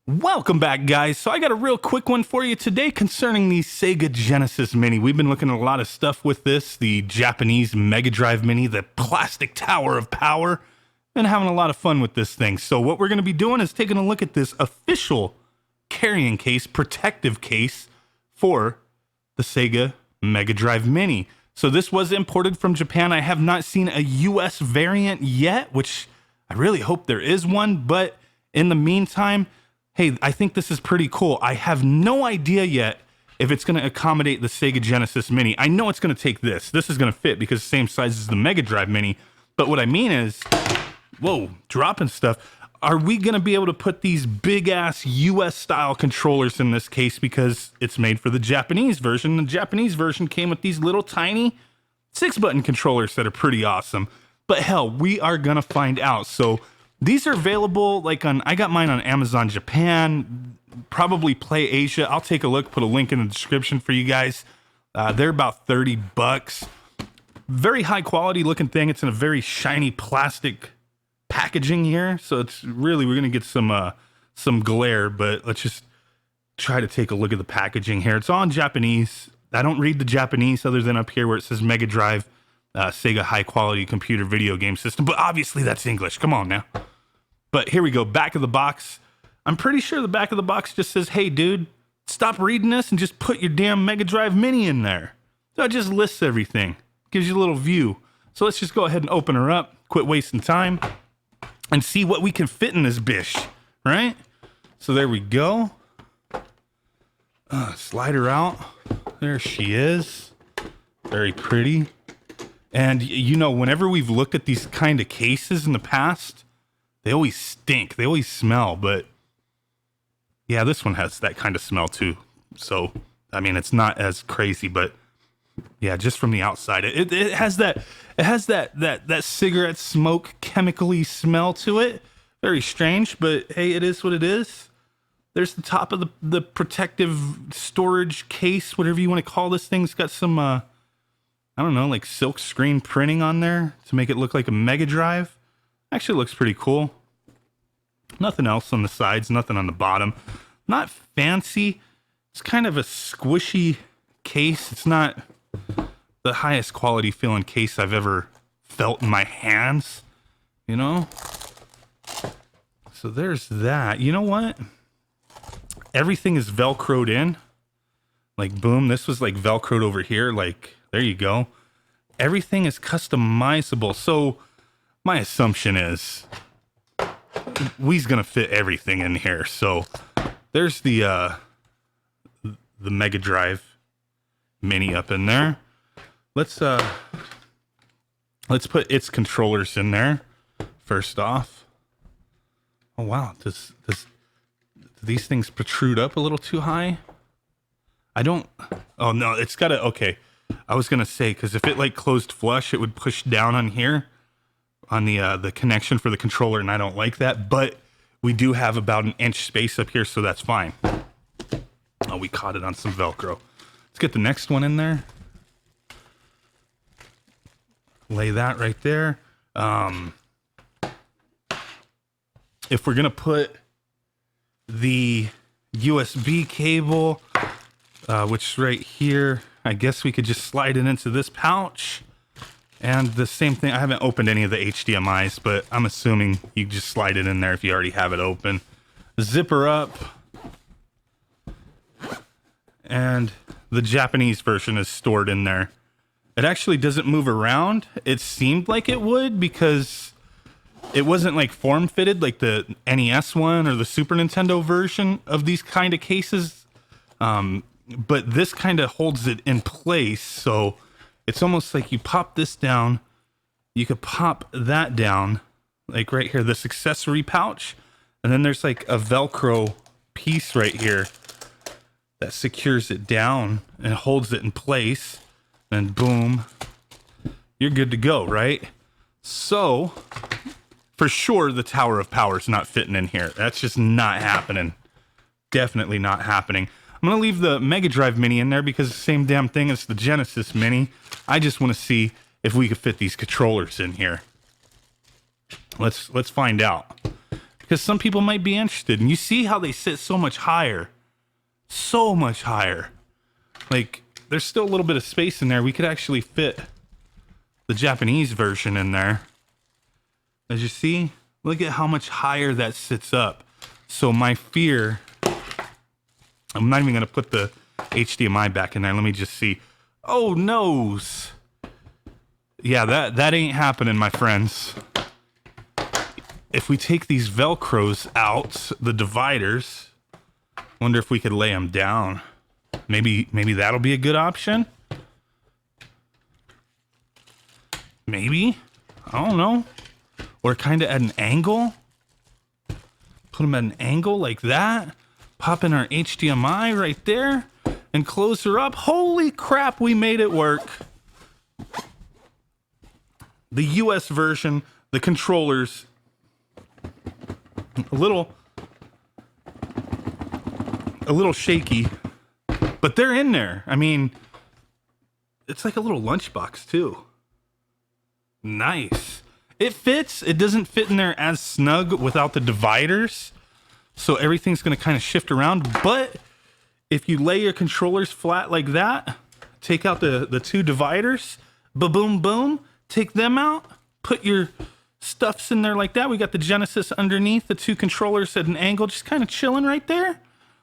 Welcome back, guys. So I got a real quick one for you today concerning the Sega Genesis Mini. We've been looking at a lot of stuff with this, the Japanese Mega Drive Mini, the plastic tower of power, and having a lot of fun with this thing. So what we're going to be doing is taking a look at this official carrying case, protective case for the Sega Mega Drive Mini. So this was imported from Japan. I have not seen a US variant yet, which I really hope there is one, but in the meantime, hey, I think this is pretty cool. I have no idea yet if it's going to accommodate the Sega Genesis Mini. I know it's going to take this. This is going to fit because it's the same size as the Mega Drive Mini. But what I mean is, whoa, dropping stuff. Are we going to be able to put these big-ass US-style controllers in this case because it's made for the Japanese version? The Japanese version came with these little tiny 6-button controllers that are pretty awesome. But hell, we are going to find out. So these are available I got mine on Amazon Japan, probably Play Asia. I'll take a look, put a link in the description for you guys. They're about $30. Very high quality looking thing. It's in a very shiny plastic packaging here. So it's really, we're going to get some glare, but let's just try to take a look at the packaging here. It's all in Japanese. I don't read the Japanese other than up here where it says Mega Drive, Sega high quality computer video game system, but obviously that's English. Come on now. But here we go, back of the box. I'm pretty sure the back of the box just says, hey dude, stop reading this and just put your damn Mega Drive Mini in there. So it just lists everything, gives you a little view. So let's just go ahead and open her up, quit wasting time, and see what we can fit in this bish, right? So there we go. Slide her out. There she is. Very pretty. And you know, whenever we've looked at these kind of cases in the past, they always stink. They always smell, but yeah, this one has that kind of smell too. So, I mean, it's not as crazy, but yeah, just from the outside, it has that cigarette smoke chemically smell to it. Very strange, but hey, it is what it is. There's the top of the protective storage case, whatever you want to call this thing. It's got some, I don't know, like silk screen printing on there to make it look like a Mega Drive. Actually looks pretty cool. Nothing else on the sides, nothing on the bottom. Not fancy. It's kind of a squishy case. It's not the highest quality feeling case I've ever felt in my hands, you know? So there's that. You know what? Everything is Velcroed in. Like, boom, this was like Velcroed over here. Like, there you go. Everything is customizable. So my assumption is we's gonna fit everything in here. So there's the Mega Drive Mini up in there. Let's put its controllers in there first off. Oh wow, do these things protrude up a little too high? Oh no, it's gotta, okay. I was gonna say, because if it like closed flush, it would push down on here on the connection for the controller, and I don't like that. But we do have about an inch space up here, so that's fine. Oh, we caught it on some Velcro. Let's get the next one in there. Lay that right there. If we're gonna put the USB cable, which is right here, I guess we could just slide it into this pouch. And the same thing, I haven't opened any of the HDMIs, but I'm assuming you just slide it in there if you already have it open. Zipper up. And the Japanese version is stored in there. It actually doesn't move around. It seemed like it would because it wasn't like form fitted like the NES one or the Super Nintendo version of these kind of cases. But this kind of holds it in place. So it's almost like you pop this down. You could pop that down, like right here, this accessory pouch. And then there's like a Velcro piece right here that secures it down and holds it in place. And boom, you're good to go, right? So for sure, the Tower of Power is not fitting in here. That's just not happening. Definitely not happening. I'm going to leave the Mega Drive Mini in there because it's the same damn thing as the Genesis Mini. I just want to see if we could fit these controllers in here. Let's find out. because some people might be interested. And you see how they sit so much higher. So much higher. Like, there's still a little bit of space in there. We could actually fit the Japanese version in there. As you see, look at how much higher that sits up. So my fear, I'm not even going to put the HDMI back in there. Let me just see. Oh, noes. Yeah, that ain't happening, my friends. If we take these Velcros out, the dividers, wonder if we could lay them down. Maybe that'll be a good option. Maybe. I don't know. Or kind of at an angle. Put them at an angle like that. Pop in our HDMI right there. And close her up. Holy crap, we made it work. The US version, the controllers, a little shaky, but they're in there. I mean, it's like a little lunchbox too. Nice. It fits. It doesn't fit in there as snug without the dividers, so everything's going to kind of shift around. But if you lay your controllers flat like that, take out the two dividers, boom, boom, take them out, put your stuffs in there like that. We got the Genesis underneath, the two controllers at an angle, just kind of chilling right there.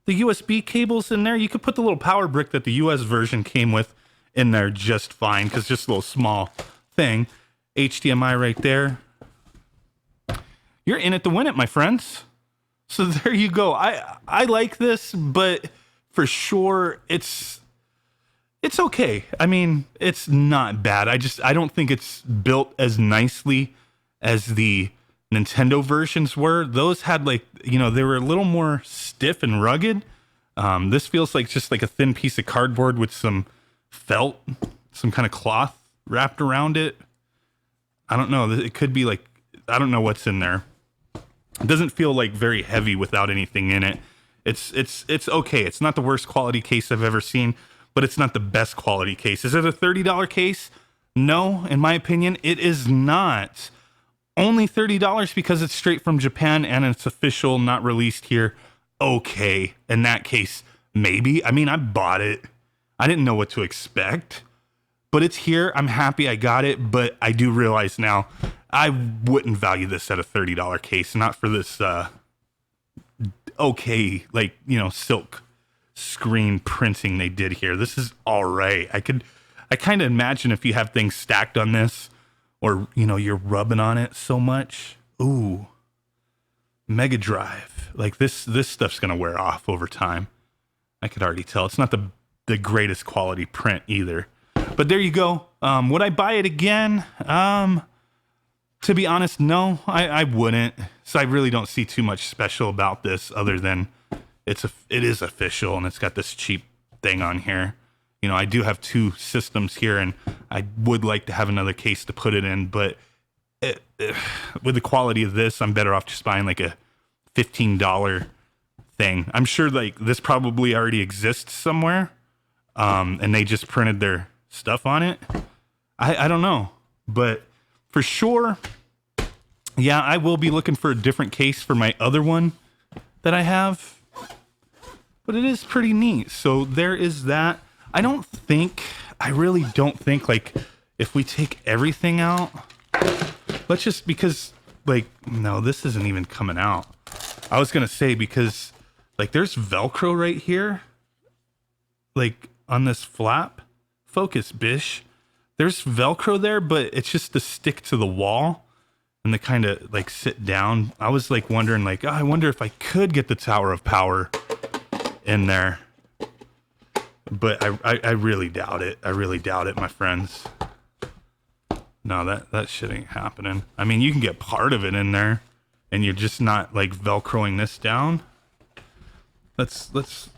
The USB cables in there. You could put the little power brick that the US version came with in there just fine, because just a little small thing. HDMI right there. You're in it to win it, my friends. So there you go. I like this, but for sure it's okay. I mean, it's not bad. I don't think it's built as nicely as the Nintendo versions were. Those had, like, you know, they were a little more stiff and rugged. This feels like just like a thin piece of cardboard with some felt, some kind of cloth wrapped around it. I don't know. It could be like, I don't know what's in there. It doesn't feel like very heavy without anything in it. It's okay. It's not the worst quality case I've ever seen, but it's not the best quality case. Is it a $30 case? No, in my opinion, it is not. Only $30 because it's straight from Japan and it's official, not released here. Okay, in that case, maybe. I mean, I bought it. I didn't know what to expect, but it's here. I'm happy I got it, but I do realize now I wouldn't value this at a $30 case, not for this okay, like, you know, silk screen printing they did here. This is all right. I kind of imagine if you have things stacked on this, or, you know, you're rubbing on it so much. Ooh, Mega Drive. Like, this stuff's gonna wear off over time. I could already tell. It's not the greatest quality print either. But there you go. Would I buy it again? To be honest, no, I wouldn't. So I really don't see too much special about this other than it is official and it's got this cheap thing on here. You know, I do have two systems here and I would like to have another case to put it in, but with the quality of this, I'm better off just buying like a $15 thing. I'm sure like this probably already exists somewhere, and they just printed their stuff on it. I don't know, but for sure, yeah, I will be looking for a different case for my other one that I have, but it is pretty neat. So there is that. I really don't think, like, if we take everything out, let's just, because, like, no, this isn't even coming out. I was going to say, because, like, there's Velcro right here, like, on this flap. Focus, bish. There's Velcro there, but it's just to stick to the wall and to kind of, like, sit down. I was, like, wondering, like, oh, I wonder if I could get the Tower of Power in there. But I really doubt it. I really doubt it, my friends. No, that shit ain't happening. I mean, you can get part of it in there, and you're just not, like, Velcroing this down. Let's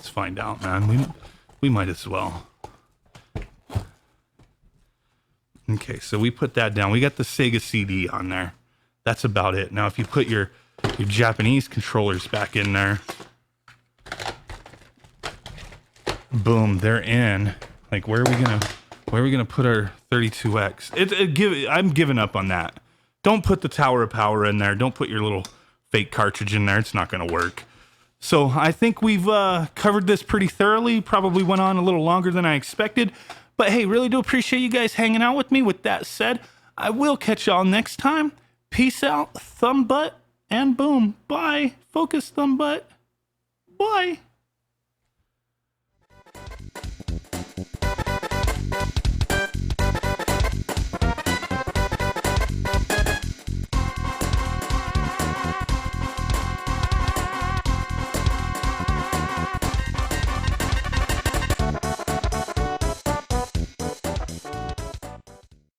find out, man. We might as well. Okay, so we put that down. We got the Sega CD on there. That's about it. Now, if you put your Japanese controllers back in there, boom, they're in. Like, where are we gonna put our 32X? I'm giving up on that. Don't put the Tower of Power in there. Don't put your little fake cartridge in there. It's not going to work. So I think we've covered this pretty thoroughly. Probably went on a little longer than I expected. But hey, really do appreciate you guys hanging out with me. With that said, I will catch y'all next time. Peace out, thumb butt, and boom. Bye. Focus, thumb butt. Bye.